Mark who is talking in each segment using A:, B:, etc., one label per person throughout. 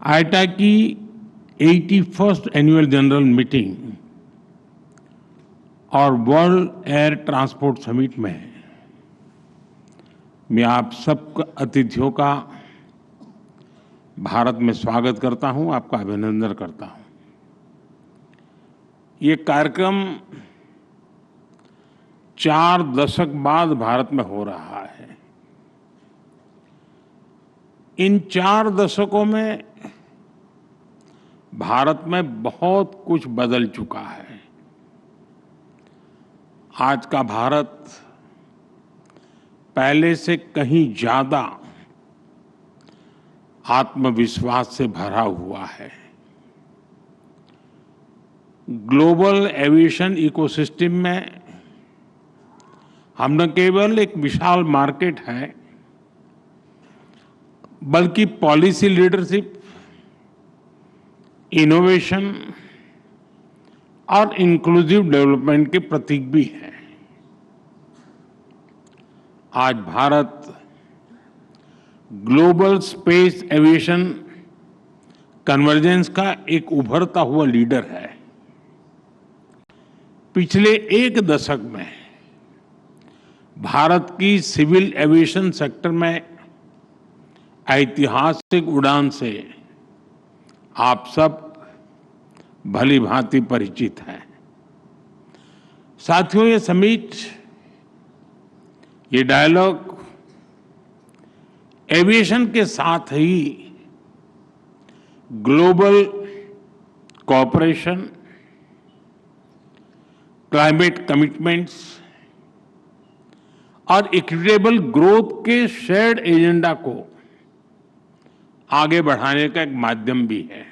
A: आईटा की 81st annual general meeting और world air transport summit में मैं आप सब अतिथियों का भारत में स्वागत करता हूं, आपका अभिनंदन करता हूं। ये कार्यक्रम 4 दशक बाद भारत में हो रहा है। इन 4 दशकों में भारत में बहुत कुछ बदल चुका है। आज का भारत पहले से कहीं ज्यादा आत्मविश्वास से भरा हुआ है। ग्लोबल एविएशन इकोसिस्टम में हम न केवल एक विशाल मार्केट है, बल्कि पॉलिसी लीडरशिप, इनोवेशन और इंक्लूसिव डेवलपमेंट के प्रतीक भी है। आज Bharat global space aviation convergence का एक उभरता हुआ लीडर है। पिछले 1 दशक में भारत की सिविल एविएशन सेक्टर में ऐतिहासिक उड़ान से आप सब भली भांति परिचित हैं। साथियों, ये समिट, ये डायलॉग एविएशन के साथ ही ग्लोबल कोऑपरेशन, क्लाइमेट कमिटमेंट्स और इक्विटेबल ग्रोथ के शेयर्ड एजेंडा को आगे बढ़ाने का एक माध्यम भी है।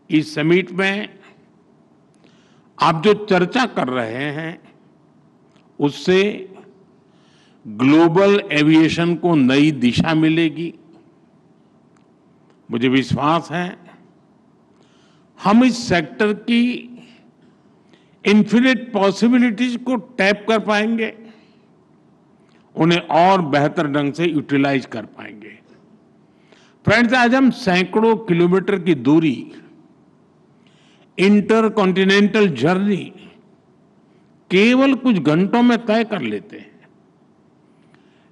A: इस समिट में आप जो चर्चा कर रहे हैं, उससे ग्लोबल एविएशन को नई दिशा मिलेगी। मुझे विश्वास है हम इस सेक्टर की इन्फिनिट पॉसिबिलिटीज को टैप कर पाएंगे, उन्हें और बेहतर ढंग से यूटिलाइज कर पाएंगे। फ्रेंड्स, आज हम सैकड़ों किलोमीटर की दूरी, इंटर कॉन्टिनेंटल जर्नी केवल कुछ घंटों में तय कर लेते हैं,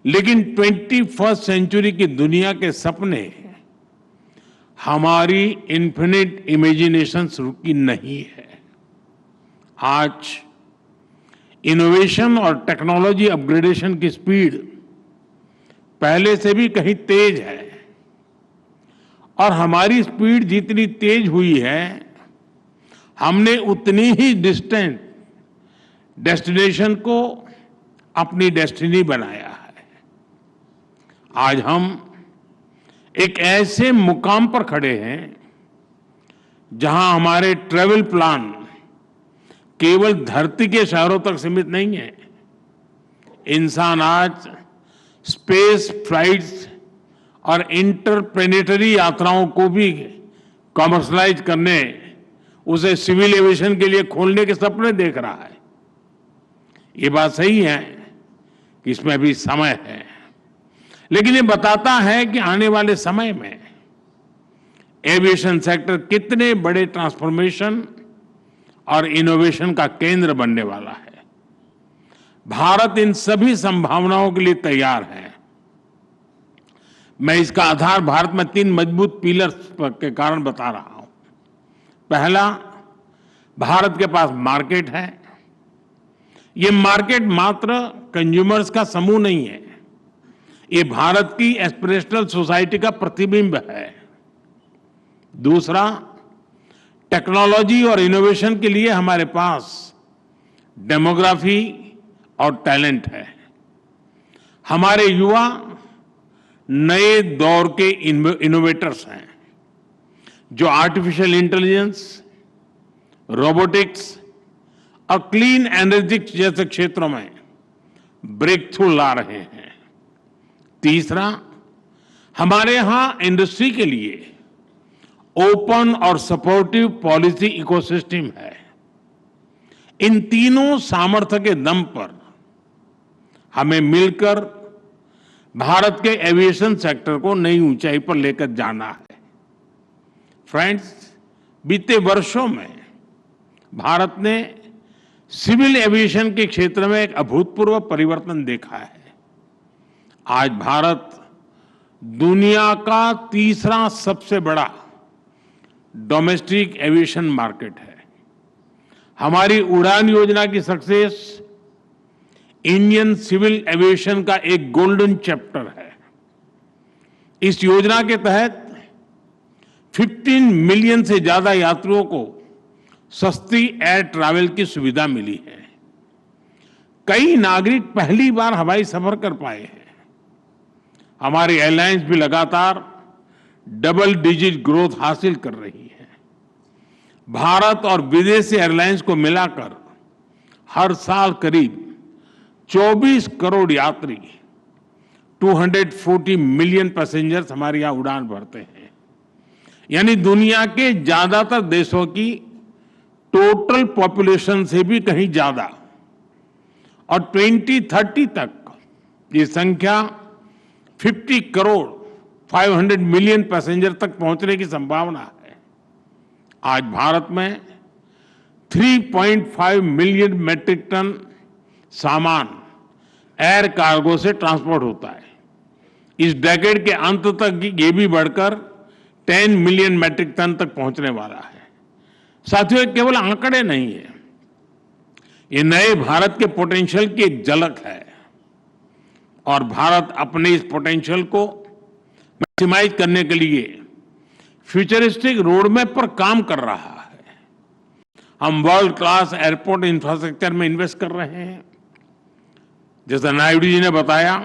A: लेकिन 21st सेंचुरी की दुनिया के सपने हमारी इन्फिनिट इमेजिनेशन रुकी नहीं है। आज इनोवेशन और टेक्नोलॉजी अपग्रेडेशन की स्पीड पहले से भी कहीं तेज है, और हमारी स्पीड जितनी तेज हुई है, हमने उतनी ही डिस्टेंट डेस्टिनेशन को अपनी डेस्टिनी बनाया है। आज हम एक ऐसे मुकाम पर खड़े हैं जहां हमारे ट्रैवल प्लान केवल धरती के शहरों तक सीमित नहीं है। इंसान आज स्पेस फ्लाइट्स और इंटरप्लेनेटरी यात्राओं को भी कमर्शलाइज करने, उसे सिविल एविएशन के लिए खोलने के सपने देख रहा है। ये बात सही है कि इसमें अभी समय है, लेकिन ये बताता है कि आने वाले समय में एविएशन सेक्टर कितने बड़े ट्रांसफॉर्मेशन और इनोवेशन का केंद्र बनने वाला है। भारत इन सभी संभावनाओं के लिए तैयार है। मैं इसका आधार भारत में 3 मजबूत पिलर्स के कारण बता रहा हूं। पहला, भारत के पास मार्केट है। ये मार्केट मात्र कंज्यूमर्स का समूह नहीं है, ये भारत की एस्पिरेशनल सोसाइटी का प्रतिबिंब है। दूसरा, टेक्नोलॉजी और इनोवेशन के लिए हमारे पास डेमोग्राफी और टैलेंट है। हमारे युवा नए दौर के इनोवेटर्स हैं, जो आर्टिफिशियल इंटेलिजेंस, रोबोटिक्स और क्लीन एनर्जी जैसे क्षेत्रों में ब्रेक थ्रू ला रहे हैं। तीसरा, हमारे यहां इंडस्ट्री के लिए ओपन और सपोर्टिव पॉलिसी इकोसिस्टम है। इन तीनों सामर्थ्य के दम पर हमें मिलकर भारत के एविएशन सेक्टर को नई ऊंचाई पर लेकर जाना है। फ्रेंड्स, बीते वर्षों में भारत ने सिविल एविएशन के क्षेत्र में एक अभूतपूर्व परिवर्तन देखा है। आज भारत दुनिया का तीसरा सबसे बड़ा डोमेस्टिक एविएशन मार्केट है। हमारी उड़ान योजना की सक्सेस इंडियन सिविल एविएशन का एक गोल्डन चैप्टर है। इस योजना के तहत 15 मिलियन से ज्यादा यात्रियों को सस्ती एयर ट्रैवल की सुविधा मिली है। कई नागरिक पहली बार हवाई सफर कर पाए हैं। हमारी एयरलाइंस भी लगातार डबल डिजिट ग्रोथ हासिल कर रही है। भारत और विदेशी एयरलाइंस को मिलाकर हर साल करीब 24 करोड़ यात्री 240 मिलियन पैसेंजर्स हमारे यहां उड़ान भरते हैं, यानी दुनिया के ज्यादातर देशों की टोटल पॉपुलेशन से भी कहीं ज्यादा। और 2030 तक ये संख्या 50 करोड़ 500 मिलियन पैसेंजर तक पहुंचने की संभावना है। आज भारत में 3.5 मिलियन मैट्रिक टन सामान एयर कार्गो से ट्रांसपोर्ट होता है। इस डेकेड के अंत तक ये भी बढ़कर 10 मिलियन मैट्रिक टन तक पहुंचने वाला है। साथियों, ये केवल आंकड़े नहीं है, ये नए भारत के पोटेंशियल की एक झलक है और भारत अपने इस पोटेंशियल को मैक्सिमाइज करने के लिए फ्यूचरिस्टिक रोडमैप पर काम कर रहा है। हम वर्ल्ड क्लास एयरपोर्ट इंफ्रास्ट्रक्चर में इन्वेस्ट कर रहे हैं। जैसा नायडू जी ने बताया,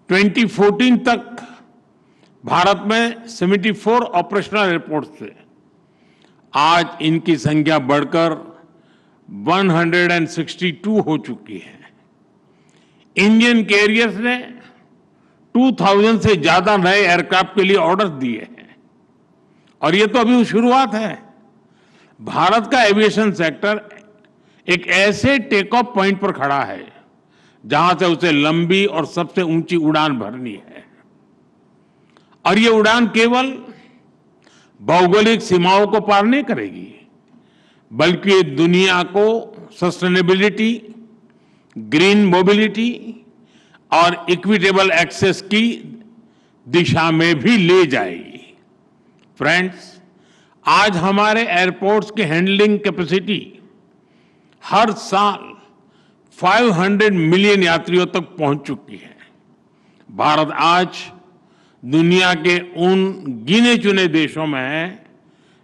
A: 2014 तक भारत में 74 ऑपरेशनल एयरपोर्ट थे। आज इनकी संख्या बढ़कर 162 हो चुकी है। इंडियन कैरियर्स ने 2000 से ज्यादा नए एयरक्राफ्ट के लिए ऑर्डर दिए हैं और ये तो अभी शुरुआत है। भारत का एविएशन सेक्टर एक ऐसे टेक ऑफ पॉइंट पर खड़ा है जहां से उसे लंबी और सबसे ऊंची उड़ान भरनी है। और ये उड़ान केवल भौगोलिक सीमाओं को पार नहीं करेगी, बल्कि ये दुनिया को सस्टेनेबिलिटी, ग्रीन मोबिलिटी और इक्विटेबल एक्सेस की दिशा में भी ले जाएगी। फ्रेंड्स, आज हमारे एयरपोर्ट्स की हैंडलिंग कैपेसिटी हर साल 500 मिलियन यात्रियों तक पहुंच चुकी है। भारत आज दुनिया के उन गिने चुने देशों में है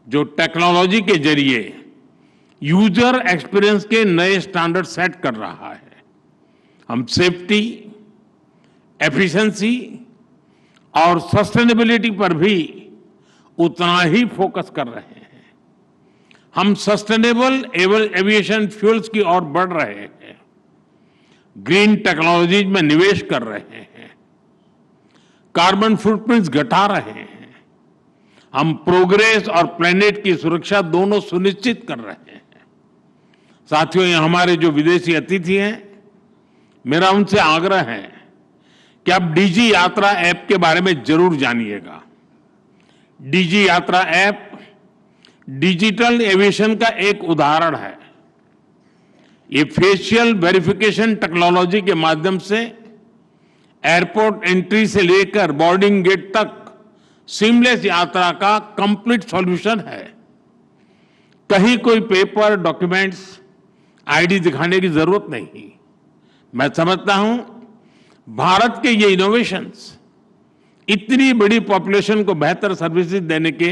A: जो टेक्नोलॉजी के जरिए यूजर एक्सपीरियंस के नए स्टैंडर्ड सेट कर रहा है। हम सेफ्टी, एफिशिएंसी और सस्टेनेबिलिटी पर भी उतना ही फोकस कर रहे हैं। हम सस्टेनेबल एविएशन फ्यूल्स की ओर बढ़ रहे हैं, ग्रीन टेक्नोलॉजीज में निवेश कर रहे हैं, कार्बन फुटप्रिंट्स घटा रहे हैं। हम प्रोग्रेस और प्लेनेट की सुरक्षा दोनों सुनिश्चित कर रहे हैं। साथियों, ये हमारे जो विदेशी अतिथि हैं, मेरा उनसे आग्रह है कि आप डीजी यात्रा ऐप के बारे में जरूर जानिएगा। डीजी यात्रा ऐप डिजिटल एविएशन का एक उदाहरण है। ये फेशियल वेरिफिकेशन टेक्नोलॉजी के माध्यम से एयरपोर्ट एंट्री से लेकर बोर्डिंग गेट तक सीमलेस यात्रा का कंप्लीट सॉल्यूशन है। कहीं कोई पेपर, डॉक्यूमेंट्स, आईडी दिखाने की जरूरत नहीं। मैं समझता हूं भारत के ये इनोवेशंस इतनी बड़ी पॉपुलेशन को बेहतर सर्विसेज देने के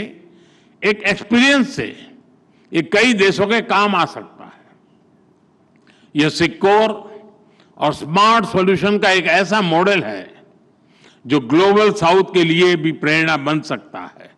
A: एक एक्सपीरियंस से ये कई देशों के काम आ सकता है। यह सिक्योर और स्मार्ट सॉल्यूशन का एक ऐसा मॉडल है जो ग्लोबल साउथ के लिए भी प्रेरणा बन सकता है।